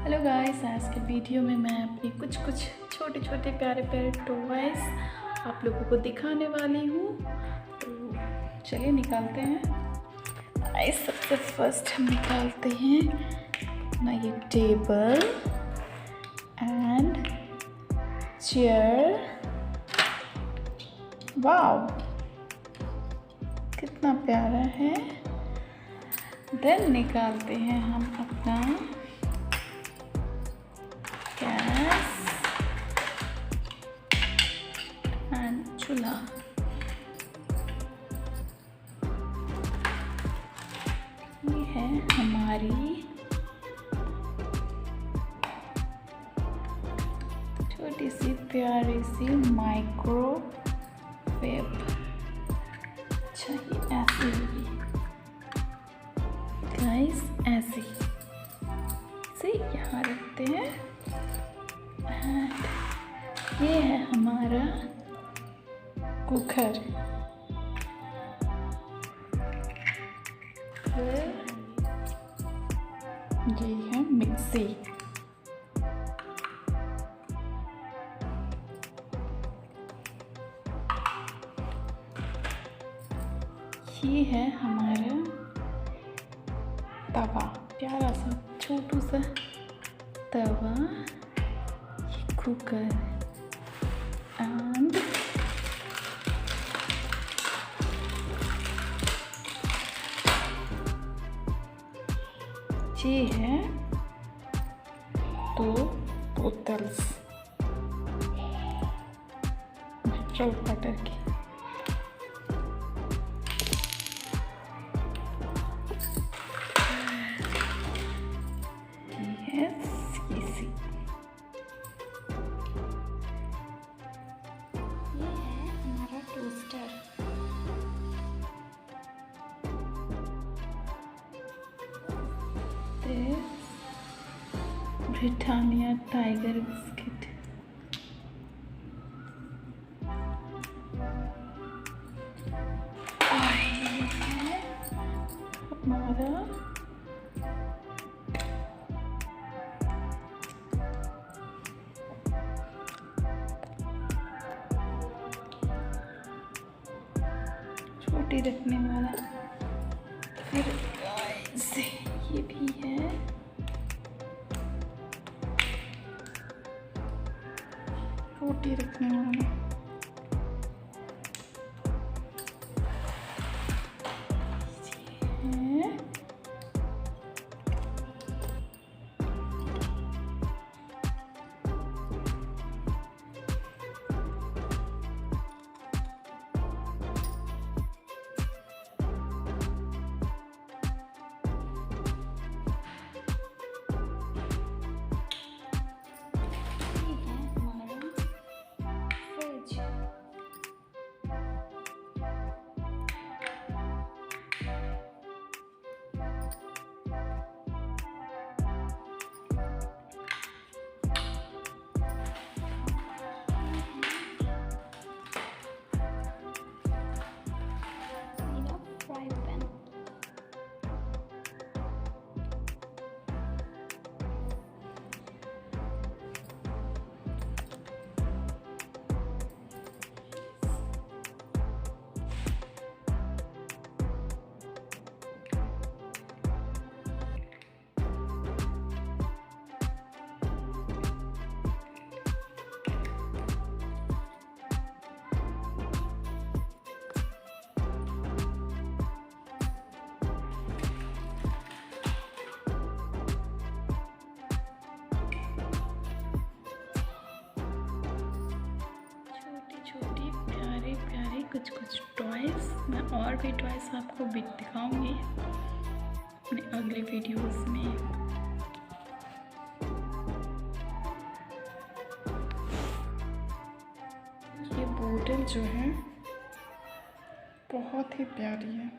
Hello guys, आज के video में मैं अपनी कुछ छोटे छोटे प्यारे प्यारे टॉयज आप लोगों को दिखाने वाली हूँ। तो चलिए निकालते हैं। गाइस, सबसे फर्स्ट हम निकालते हैं ना ये टेबल एंड चेयर। वाव, कितना प्यारा है। देन निकालते हैं हम अपना गैस एंड चूल्हा। ये है हमारी छोटी सी प्यारी सी माइक्रोवेव। अच्छा, ये ऐसी होगी गाइस, ऐसी इसे यहाँ रखते हैं। ये है हमारा कुकर। फिर ये है मिक्सी। ये है हमारा तवा, प्यारा सा छोटू सा तवा। ये कुकर एंड ये है दो बोतल्स मिनरल वाटर की। Britannia tiger biscuit. हमारा छोटी रखने वाला। फिर ये भी है रोटी रखने वाला। कुछ टॉयज। मैं और भी टॉयज आपको भी दिखाऊंगी अपने अगले वीडियोस में। ये बोतल जो है बहुत ही प्यारी है।